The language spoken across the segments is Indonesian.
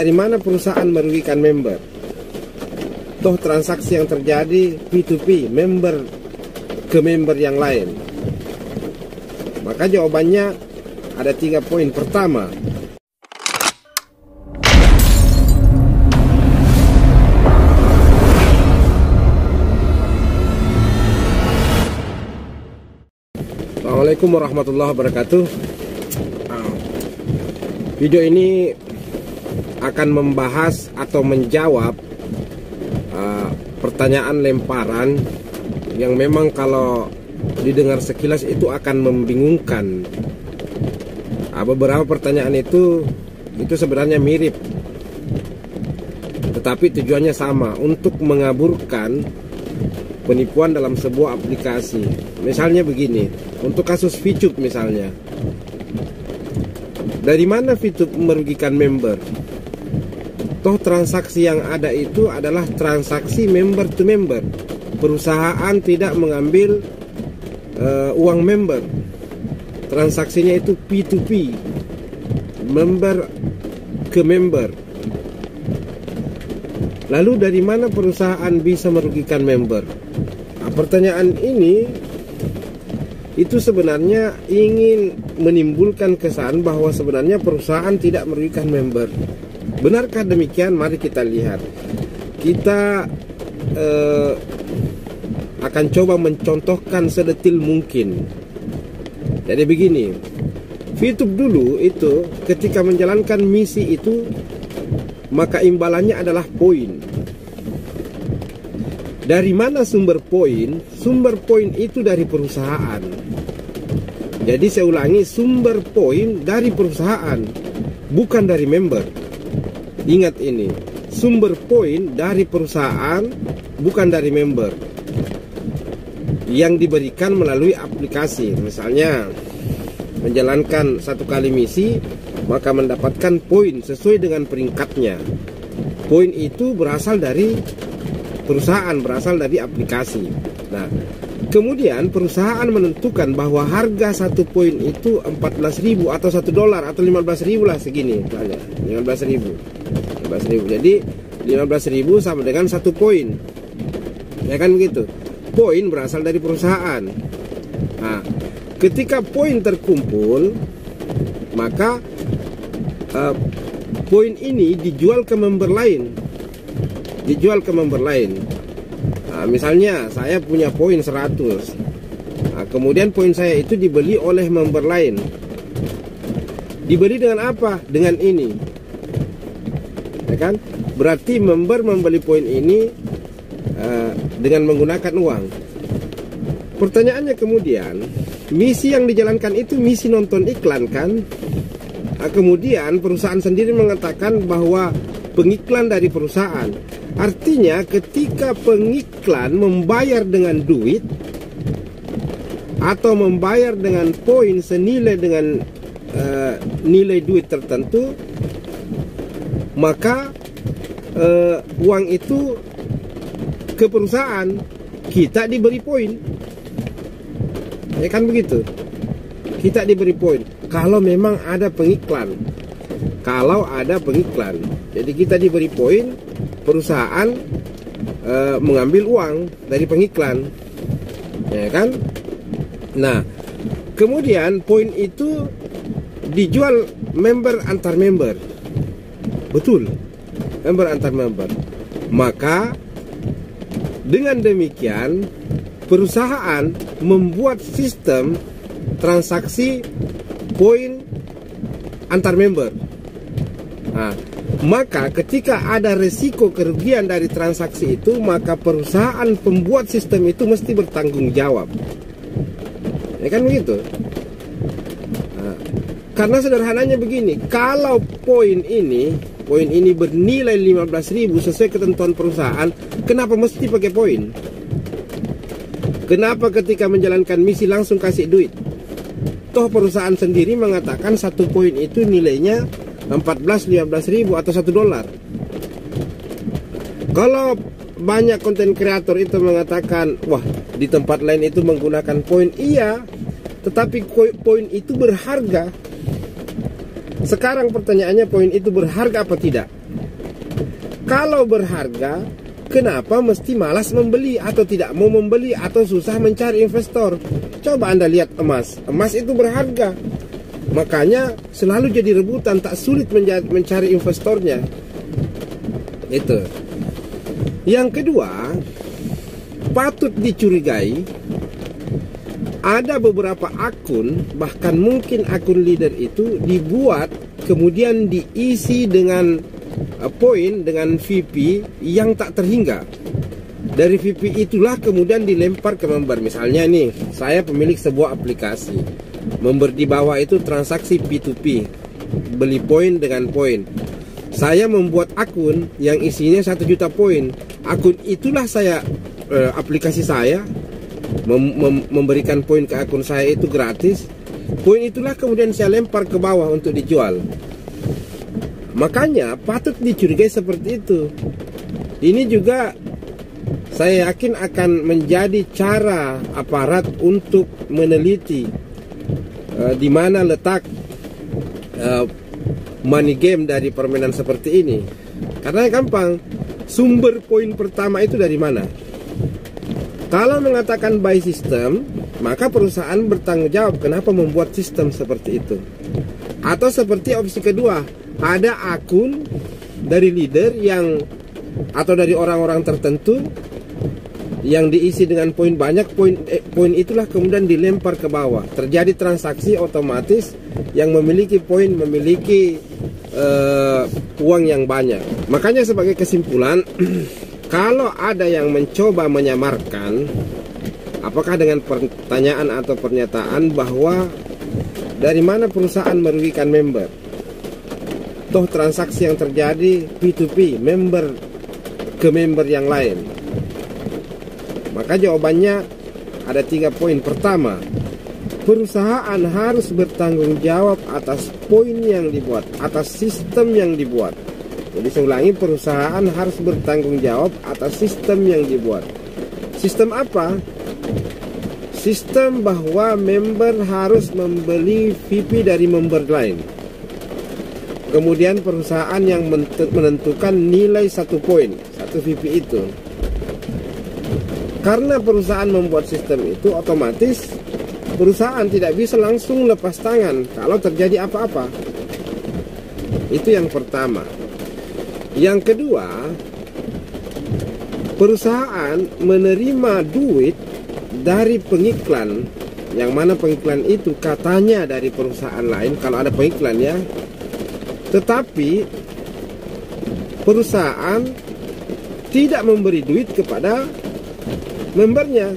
Dari mana perusahaan merugikan member? Toh transaksi yang terjadi P2P, member ke member yang lain. Maka jawabannya ada 3 poin. Pertama, Assalamualaikum warahmatullahi wabarakatuh. Video ini akan membahas atau menjawab pertanyaan lemparan yang memang kalau didengar sekilas itu akan membingungkan. Beberapa pertanyaan itu sebenarnya mirip, tetapi tujuannya sama, untuk mengaburkan penipuan dalam sebuah aplikasi. Misalnya begini, untuk kasus VTube misalnya, dari mana VTube merugikan member? Toh transaksi yang ada itu adalah transaksi member to member. Perusahaan tidak mengambil uang member. Transaksinya itu P2P, member ke member. Lalu dari mana perusahaan bisa merugikan member? Pertanyaan ini itu sebenarnya ingin menimbulkan kesan bahwa sebenarnya perusahaan tidak merugikan member. Benarkah demikian? Mari kita lihat. Kita akan coba mencontohkan sedetil mungkin. Jadi begini, VTube dulu itu ketika menjalankan misi itu, maka imbalannya adalah poin. Dari mana sumber poin? Sumber poin itu dari perusahaan. Jadi saya ulangi, sumber poin dari perusahaan, bukan dari member. Ingat ini, sumber poin dari perusahaan, bukan dari member, yang diberikan melalui aplikasi. Misalnya menjalankan 1 kali misi, maka mendapatkan poin sesuai dengan peringkatnya. Poin itu berasal dari perusahaan, berasal dari aplikasi. Nah, kemudian perusahaan menentukan bahwa harga 1 poin itu 14.000 atau $1 atau 15.000 lah, segini misalnya, 15.000. Jadi 15.000 sama dengan 1 poin. Ya kan begitu? Poin berasal dari perusahaan. Nah, ketika poin terkumpul, maka poin ini dijual ke member lain. Nah, misalnya saya punya poin 100. Nah, kemudian poin saya itu dibeli oleh member lain. Dibeli dengan apa? Dengan ini. Ya kan? Berarti member membeli poin ini dengan menggunakan uang. Pertanyaannya kemudian, misi yang dijalankan itu misi nonton iklan kan? Nah, kemudian perusahaan sendiri mengatakan bahwa pengiklan dari perusahaan. Artinya ketika pengiklan membayar dengan duit atau membayar dengan poin senilai dengan nilai duit tertentu, maka uang itu ke perusahaan, kita diberi poin. Ya kan begitu? Kita diberi poin kalau memang ada pengiklan. Jadi kita diberi poin, perusahaan mengambil uang dari pengiklan. Ya kan? Nah, kemudian poin itu dijual member antar member. Betul, member antar member. Maka dengan demikian perusahaan membuat sistem transaksi poin antar member. Nah, maka ketika ada resiko kerugian dari transaksi itu, maka perusahaan pembuat sistem itu mesti bertanggung jawab. Ya kan begitu? Nah, karena sederhananya begini, kalau poin ini bernilai 15.000 sesuai ketentuan perusahaan, kenapa mesti pakai poin? Kenapa ketika menjalankan misi langsung kasih duit? Toh perusahaan sendiri mengatakan 1 poin itu nilainya 15.000 atau $1. Kalau banyak konten kreator itu mengatakan, wah di tempat lain itu menggunakan poin, iya, tetapi poin itu berharga. Sekarang pertanyaannya, poin itu berharga apa tidak? Kalau berharga, kenapa mesti malas membeli atau tidak mau membeli atau susah mencari investor? Coba Anda lihat emas. Emas itu berharga. Makanya selalu jadi rebutan, tak sulit mencari investornya. Itu. Yang kedua, patut dicurigai ada beberapa akun, bahkan mungkin akun leader itu dibuat kemudian diisi dengan poin, dengan VP yang tak terhingga. Dari VP itulah kemudian dilempar ke member. Misalnya nih, saya pemilik sebuah aplikasi. Member di bawah itu transaksi P2P, beli poin dengan poin. Saya membuat akun yang isinya 1 juta poin. Akun itulah saya, aplikasi saya memberikan poin ke akun saya itu gratis. Poin itulah kemudian saya lempar ke bawah untuk dijual. Makanya patut dicurigai seperti itu. Ini juga saya yakin akan menjadi cara aparat untuk meneliti di mana letak money game dari permainan seperti ini. Karena gampang, sumber poin pertama itu dari mana? Kalau mengatakan by system, maka perusahaan bertanggung jawab kenapa membuat sistem seperti itu. Atau seperti opsi kedua, ada akun dari leader yang atau dari orang-orang tertentu yang diisi dengan poin banyak, poin itulah kemudian dilempar ke bawah. Terjadi transaksi otomatis yang memiliki poin, memiliki uang yang banyak. Makanya sebagai kesimpulan, kalau ada yang mencoba menyamarkan, apakah dengan pertanyaan atau pernyataan bahwa dari mana perusahaan merugikan member? Toh transaksi yang terjadi P2P, member ke member yang lain. Maka jawabannya ada 3 poin. Pertama, perusahaan harus bertanggung jawab atas poin yang dibuat, atas sistem yang dibuat. Jadi saya ulangi, perusahaan harus bertanggung jawab atas sistem yang dibuat. Sistem apa? Sistem bahwa member harus membeli VP dari member lain. Kemudian perusahaan yang menentukan nilai 1 poin, 1 VP itu. Karena perusahaan membuat sistem itu, otomatis perusahaan tidak bisa langsung lepas tangan kalau terjadi apa-apa. Itu yang pertama. Yang kedua, perusahaan menerima duit dari pengiklan, yang mana pengiklan itu katanya dari perusahaan lain, kalau ada pengiklan ya. Tetapi perusahaan tidak memberi duit kepada membernya.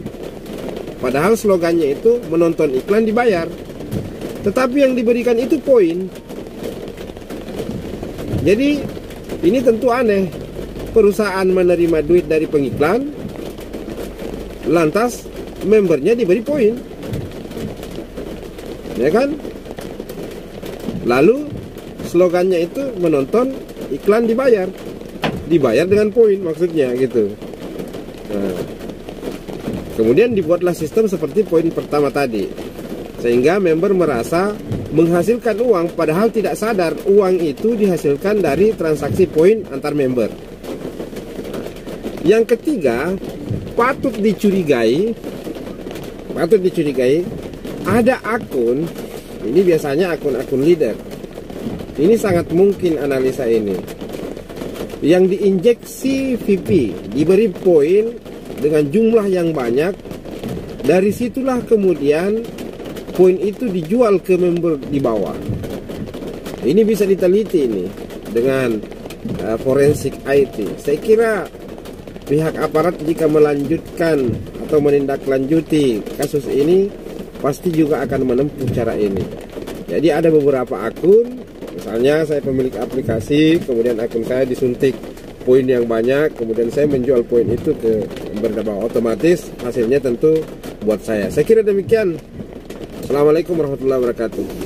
Padahal slogannya itu menonton iklan dibayar. Tetapi yang diberikan itu poin. Jadi ini tentu aneh. Perusahaan menerima duit dari pengiklan, lantas membernya diberi poin, ya kan? Lalu slogannya itu menonton iklan dibayar dengan poin, maksudnya gitu. Nah, kemudian dibuatlah sistem seperti poin pertama tadi, sehingga member merasa menghasilkan uang, padahal tidak sadar uang itu dihasilkan dari transaksi poin antar member. Yang ketiga, patut dicurigai ada akun, ini biasanya akun-akun leader. Ini sangat mungkin analisa ini, yang diinjeksi VP, diberi poin dengan jumlah yang banyak. Dari situlah kemudian poin itu dijual ke member di bawah. Ini bisa diteliti ini dengan forensik IT. Saya kira pihak aparat jika melanjutkan atau menindaklanjuti kasus ini pasti juga akan menempuh cara ini. Jadi ada beberapa akun, misalnya saya pemilik aplikasi, kemudian akun saya disuntik poin yang banyak, kemudian saya menjual poin itu ke member di bawah, otomatis hasilnya tentu buat saya. Saya kira demikian. Assalamualaikum warahmatullahi wabarakatuh.